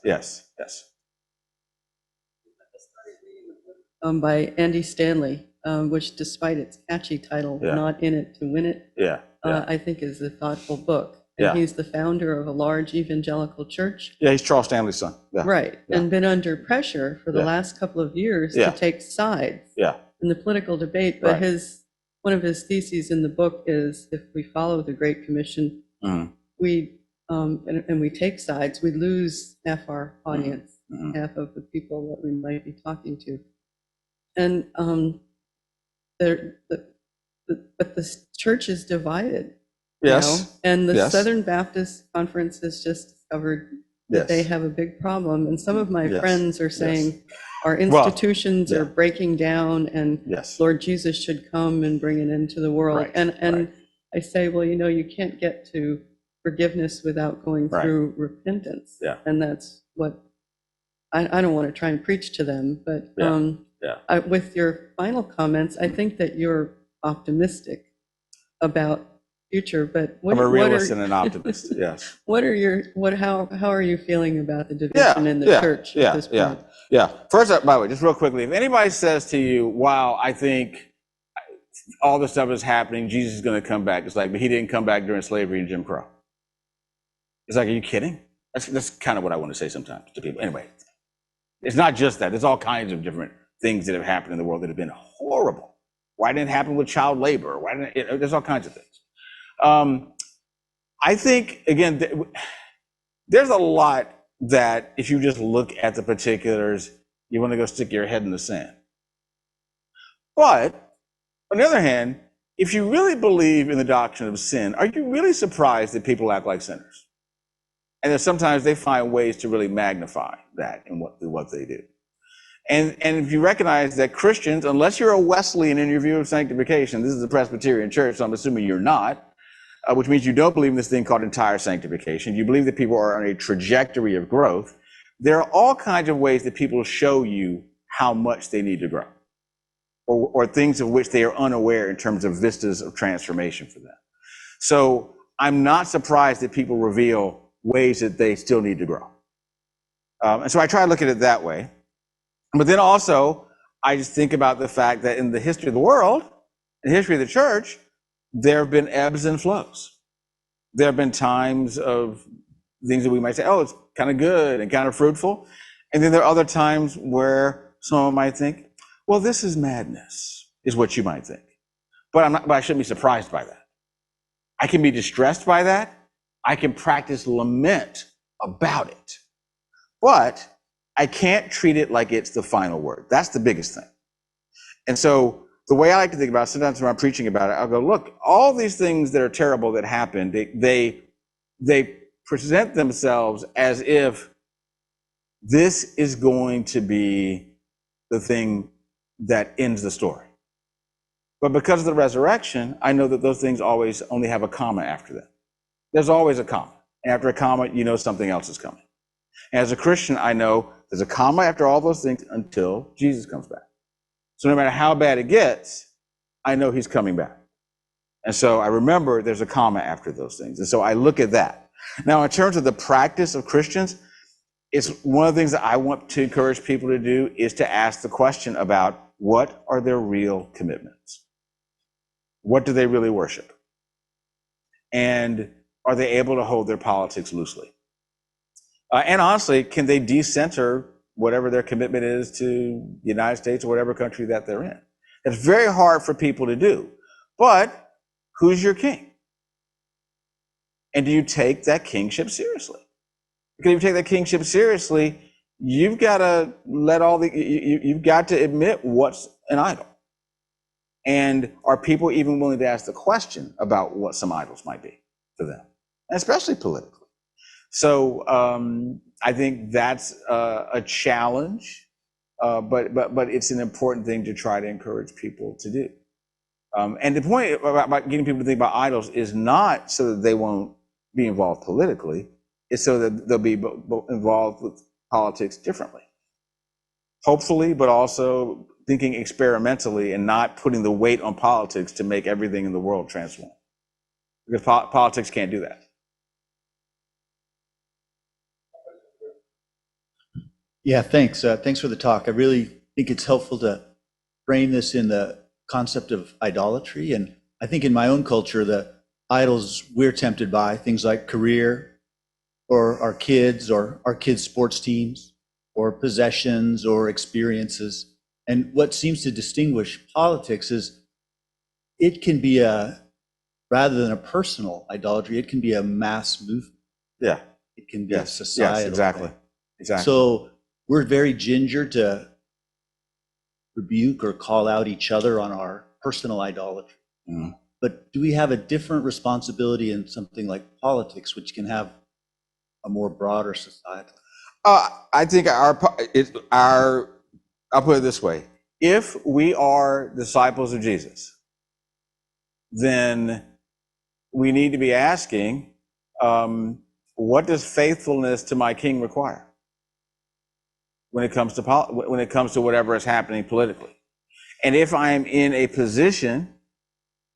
By Andy Stanley, which, despite its catchy title, Yeah. Not in It to Win It, Yeah. I think is a thoughtful book. and Yeah. he's the founder of a large evangelical church. Yeah, he's Charles Stanley's son. Yeah. Right, Yeah. and been under pressure for the Yeah. last couple of years Yeah. to take sides Yeah. in the political debate. But Right. one of his theses in the book is, if we follow the Great Commission, Mhm. and we take sides, we lose half our audience, Mhm. half of the people that we might be talking to. And but the church is divided Yes. now, and the Yes. Southern Baptist Conference has just discovered that they Yes. have a big problem. And some of my Yes. friends are saying Yes. our Well, institutions yeah. are breaking down, and Yes. Lord Jesus should come and bring an end to the world. Right, And right. I say, well, you can't get to forgiveness without going Right. through repentance. Yeah. And that's what I don't want to try and preach to them, but Yeah, yeah. with your final comments, I think that you're optimistic about future. But I'm a realist and an optimist. Yes. how are you feeling about the division in the church at this point? Yeah. First up, by the way, just real quickly, if anybody says to you, wow, I think all this stuff is happening, Jesus is going to come back, it's like, but he didn't come back during slavery and Jim Crow. It's like, are you kidding? That's kind of what I want to say sometimes to people. Anyway, it's not just that. There's all kinds of different things that have happened in the world that have been horrible. Why didn't it happen with child labor? Why didn't it? There's all kinds of things. I think, again, there's a lot that if you just look at the particulars, you want to go stick your head in the sand. But on the other hand, if you really believe in the doctrine of sin, are you really surprised that people act like sinners? And that sometimes they find ways to really magnify that in what they do. And if you recognize that Christians, unless you're a Wesleyan in your view of sanctification, this is a Presbyterian church, so I'm assuming you're not, which means you don't believe in this thing called entire sanctification. You believe that people are on a trajectory of growth. There are all kinds of ways that people show you how much they need to grow, or things of which they are unaware in terms of vistas of transformation for them. So I'm not surprised that people reveal ways that they still need to grow. And so I try to look at it that way. But then also, I just think about the fact that in the history of the world, in the history of the church, there have been ebbs and flows. There have been times of things that we might say, oh, it's kind of good and kind of fruitful. And then there are other times where someone might think, well, this is madness, is what you might think. But I shouldn't be surprised by that. I can be distressed by that. I can practice lament about it. But I can't treat it like it's the final word. That's the biggest thing. And so the way I like to think about it, sometimes when I'm preaching about it, I'll go, look, all these things that are terrible that happened, they present themselves as if this is going to be the thing that ends the story. But because of the resurrection, I know that those things always only have a comma after them. There's always a comma. And after a comma, you know something else is coming. And as a Christian, I know there's a comma after all those things until Jesus comes back. So no matter how bad it gets, I know he's coming back. And so I remember there's a comma after those things. And so I look at that. Now, in terms of the practice of Christians, it's one of the things that I want to encourage people to do is to ask the question about what are their real commitments? What do they really worship? And are they able to hold their politics loosely? And honestly, can they decenter whatever their commitment is to the United States or whatever country that they're in? It's very hard for people to do. But who's your king? And do you take that kingship seriously? Because if you take that kingship seriously, you've got to you've got to admit what's an idol. And are people even willing to ask the question about what some idols might be for them, and especially politically? So I think that's a challenge, but it's an important thing to try to encourage people to do. And the point about getting people to think about idols is not so that they won't be involved politically, it's so that they'll be involved with politics differently. Hopefully, but also thinking experimentally and not putting the weight on politics to make everything in the world transform. Because politics can't do that. Yeah, thanks. Thanks for the talk. I really think it's helpful to frame this in the concept of idolatry. And I think in my own culture, the idols we're tempted by, things like career or our kids' sports teams or possessions or experiences. And what seems to distinguish politics is it can be rather than a personal idolatry, it can be a mass movement. Yeah. It can be a Yes. societal Yes. Exactly. thing. Exactly. So we're very ginger to rebuke or call out each other on our personal idolatry. Mhm. But do we have a different responsibility in something like politics, which can have a more broader societal? I think I'll put it this way. If we are disciples of Jesus, then we need to be asking, what does faithfulness to my king require when it comes to whatever is happening politically? And if I am in a position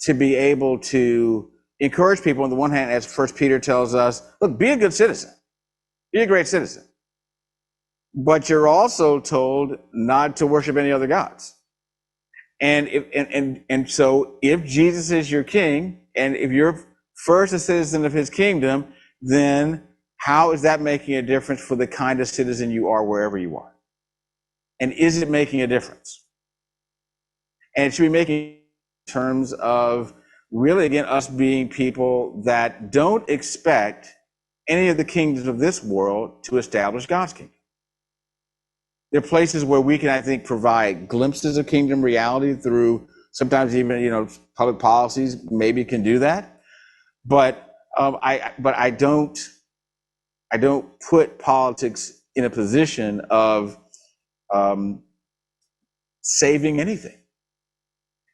to be able to encourage people, on the one hand, as First Peter tells us, look, be a good citizen, be a great citizen. But you're also told not to worship any other gods. And so if Jesus is your king, and if you're first a citizen of his kingdom, then how is that making a difference for the kind of citizen you are wherever you are? And is it making a difference? And it should be making in terms of really, again, us being people that don't expect any of the kingdoms of this world to establish God's kingdom. There are places where we can, I think, provide glimpses of kingdom reality through sometimes even, public policies maybe can do that. But I don't put politics in a position of saving anything.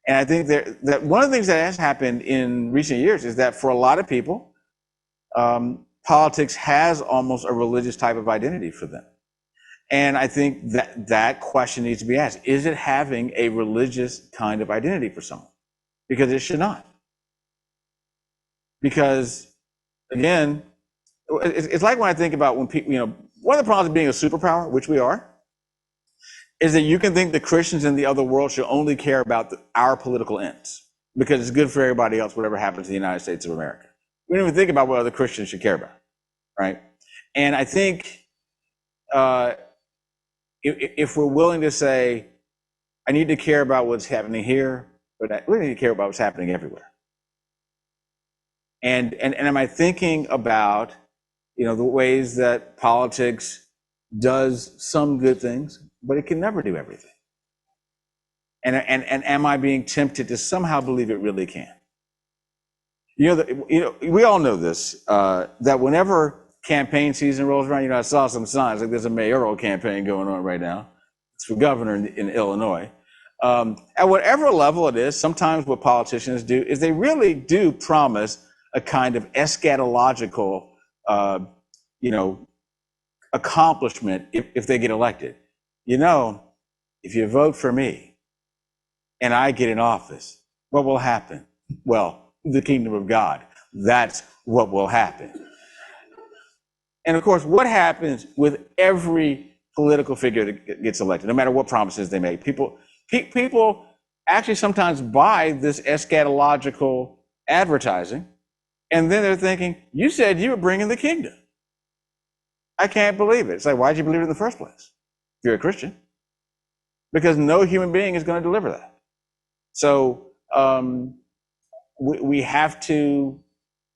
And I think that one of the things that has happened in recent years is that for a lot of people, politics has almost a religious type of identity for them. And I think that question needs to be asked. Is it having a religious kind of identity for someone? Because it should not. Because, again, it's like when I think about when people, one of the problems of being a superpower, which we are, is that you can think the Christians in the other world should only care about our political ends because it's good for everybody else, whatever happens in the United States of America. We don't even think about what other Christians should care about, right? And I think if we're willing to say, I need to care about what's happening here, but I really need to care about what's happening everywhere. And am I thinking about, the ways that politics does some good things, but it can never do everything? And am I being tempted to somehow believe it really can? We all know this, that whenever campaign season rolls around, I saw some signs like there's a mayoral campaign going on right now. It's for governor in Illinois. At whatever level it is, sometimes what politicians do is they really do promise a kind of eschatological, accomplishment if they get elected. If you vote for me and I get in office, what will happen? Well, the kingdom of God. That's what will happen. And of course, what happens with every political figure that gets elected, no matter what promises they make? People actually sometimes buy this eschatological advertising, and then they're thinking, you said you were bringing the kingdom. I can't believe it. It's like, why'd you believe it in the first place if you're a Christian? Because no human being is going to deliver that. So we have to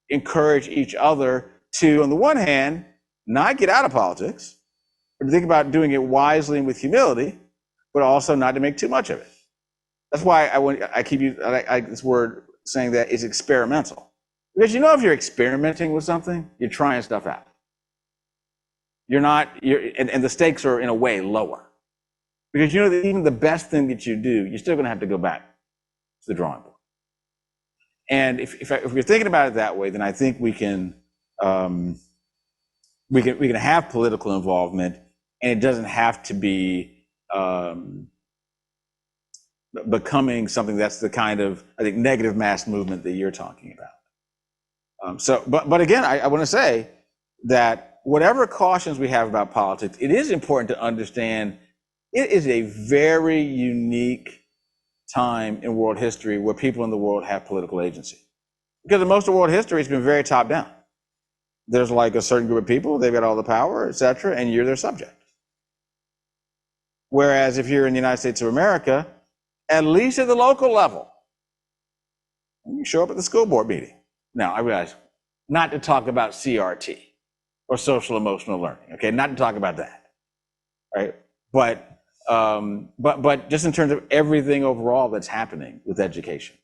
encourage each other to, on the one hand, not get out of politics, but to think about doing it wisely and with humility, but also not to make too much of it. That's why I keep using this word, saying that it's experimental. Because if you're experimenting with something, you're trying stuff out. And the stakes are in a way lower. Because that even the best thing that you do, you're still going to have to go back to the drawing board. And if you're thinking about it that way, then I think we can have political involvement, and it doesn't have to be becoming something that's the kind of, I think, negative mass movement that you're talking about. But again, I want to say that whatever cautions we have about politics, it is important to understand it is a very unique time in world history where people in the world have political agency. Because in most of world history, it's been very top down. There's like a certain group of people, they've got all the power, et cetera, and you're their subject. Whereas if you're in the United States of America, at least at the local level, you show up at the school board meeting. Now, I realize not to talk about CRT or social emotional learning, okay? Not to talk about that, right? But just in terms of everything overall that's happening with education,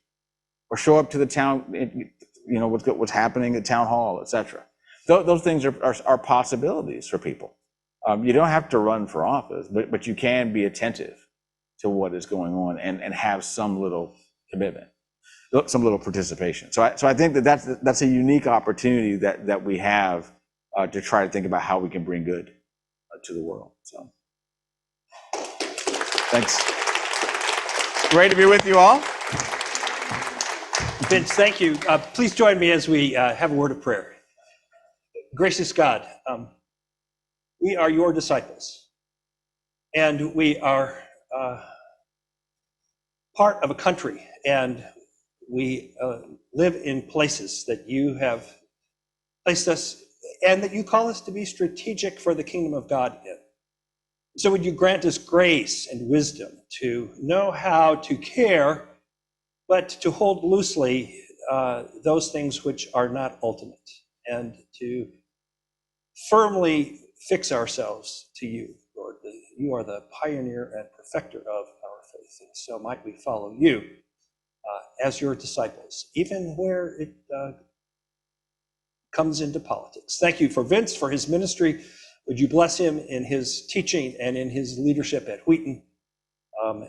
or show up to the town, you know, what's happening at town hall, et cetera. Those things are possibilities for people. You don't have to run for office, but you can be attentive to what is going on and have some little commitment, some little participation. So I think that's a unique opportunity that we have to try to think about how we can bring good to the world. So thanks. Great to be with you all. Vince, thank you. Please join me as we have a word of prayer. Gracious God, we are your disciples, and we are part of a country, and we live in places that you have placed us and that you call us to be strategic for the kingdom of God in. So would you grant us grace and wisdom to know how to care, but to hold loosely those things which are not ultimate, and to firmly fix ourselves to you, Lord. You are the pioneer and perfecter of our faith, and so might we follow you as your disciples, even where it comes into politics. Thank you for Vince, for his ministry. Would you bless him in his teaching and in his leadership at Wheaton,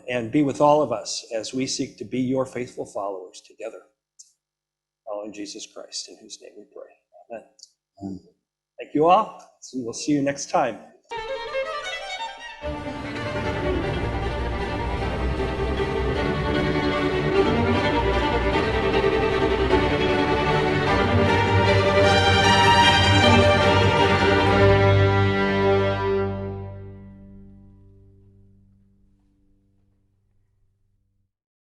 and be with all of us as we seek to be your faithful followers together. Following Jesus Christ, in whose name we pray. Amen. Thank you all. We'll see you next time.